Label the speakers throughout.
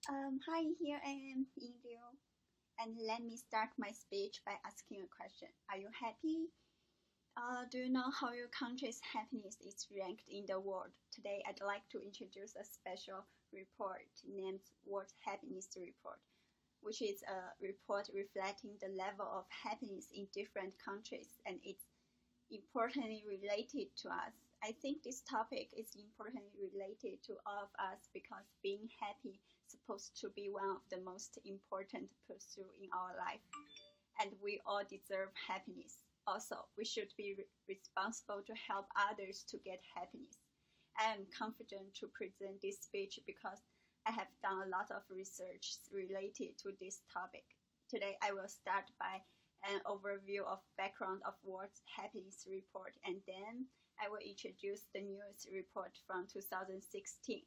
Speaker 1: Hi, here I am, Yingliu. And let me start my speech by asking a question. Are you happy? Do you know how your country's happiness is ranked in the world? Today, I'd like to introduce a special report named World Happiness Report, which is a report reflecting the level of happiness in different countries, and it's importantly related to us. I think this topic is importantly related to all of us because being happy is supposed to be one of the most important pursuits in our life, and we all deserve happiness. Also, we should be responsible to help others to get happiness. I am confident to present this speech because I have done a lot of research related to this topic. Today, I will start by an overview of background of World Happiness Report, and then I will introduce the newest report from 2016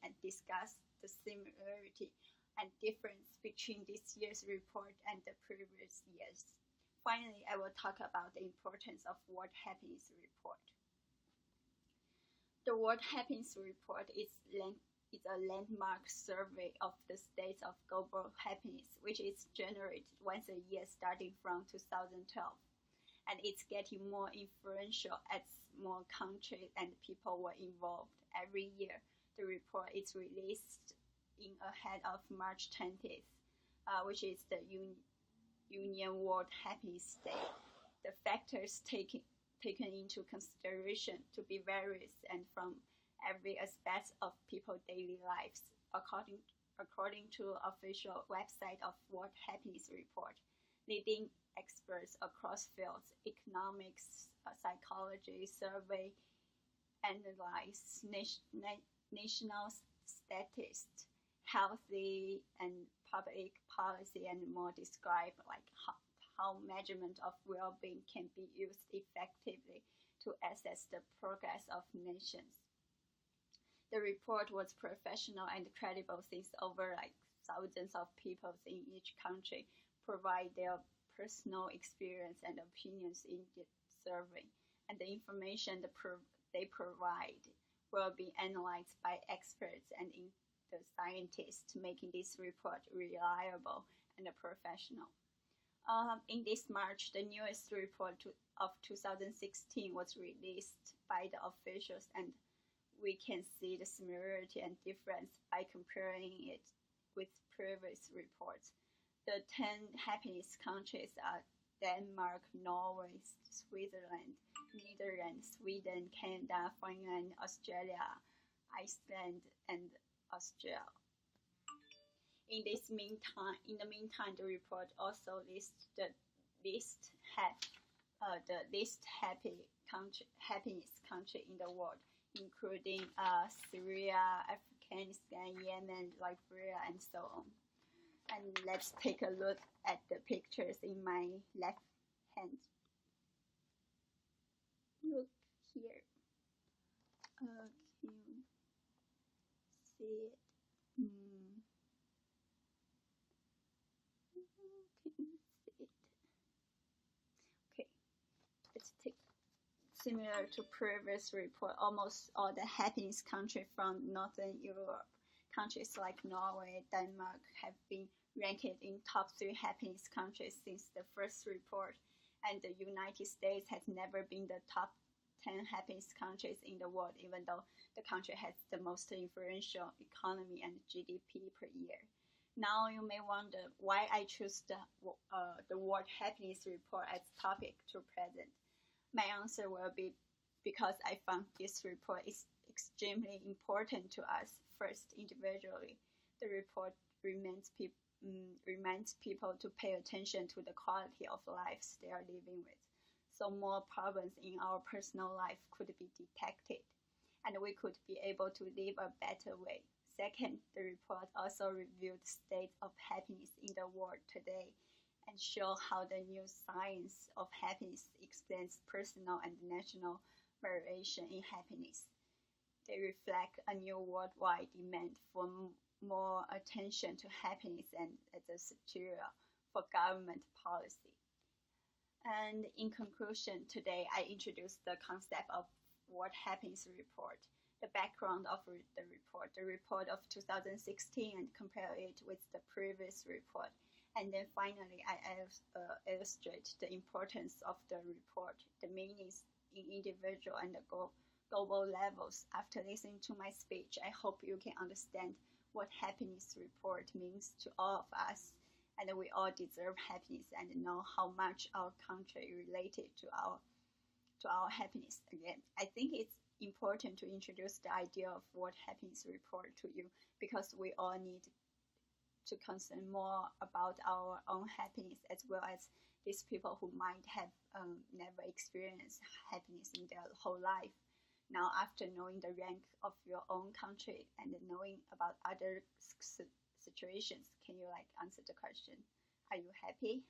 Speaker 1: and discuss the similarity and difference between this year's report and the previous years. Finally, I will talk about the importance of World Happiness Report. The World Happiness Report is a landmark survey of the states of global happiness, which is generated once a year starting from 2012. And it's getting more influential as more countries and people were involved. Every year, the report is released in ahead of March 20th, which is the Union World Happiness Day. The factors taken into consideration to be various and from every aspect of people's daily lives, according to official website of World Happiness Report. Leading experts across fields, economics, psychology, survey, analyze national statistics, healthy and public policy, and more describe like how measurement of well-being can be used effectively to assess the progress of nations. The report was professional and credible since over thousands of people in each country provide their personal experience and opinions in the survey, and the information they provide will be analyzed by experts and the scientists, making this report reliable and professional. In this March, the newest report of 2016 was released by the officials, and we can see the similarity and difference by comparing it with previous reports. The 10 happiness countries are Denmark, Norway, Switzerland, Netherlands, Sweden, Canada, Finland, Australia, Iceland, and Australia. In the meantime, the report also lists the least happiness country in the world, including Syria, Afghanistan, Yemen, Liberia, and so on. And let's take a look at the pictures in my left hand. Look here. Can you see it? Can you see it? Okay, let's take similar to previous report. Almost all the happiness countries from Northern Europe, countries like Norway, Denmark, have been ranked in top 3 happiness countries since the first report, and the United States has never been the top 10 happiness countries in the world, even though the country has the most influential economy and GDP per year. Now you may wonder why I choose the World Happiness Report as topic to present. My answer will be because I found this report is extremely important to us. First, individually, the report reminds people to pay attention to the quality of lives they are living with, so more problems in our personal life could be detected, and we could be able to live a better way. Second, the report also reviewed the state of happiness in the world today and show how the new science of happiness explains personal and national variation in happiness. They reflect a new worldwide demand for more attention to happiness and as a material for government policy. And in conclusion, today I introduced the concept of World Happiness Report. the background of the report of 2016, and compare it with the previous report. And then finally, I illustrate the importance of the report, the meanings in individual and the global levels. After listening to my speech, I hope you can understand what happiness report means to all of us. And we all deserve happiness and know how much our country related to our happiness. Again, I think it's important to introduce the idea of what happiness report to you, because we all need to concern more about our own happiness, as well as these people who might have never experienced happiness in their whole life. Now, after knowing the rank of your own country and knowing about other situations, can you answer the question? Are you happy?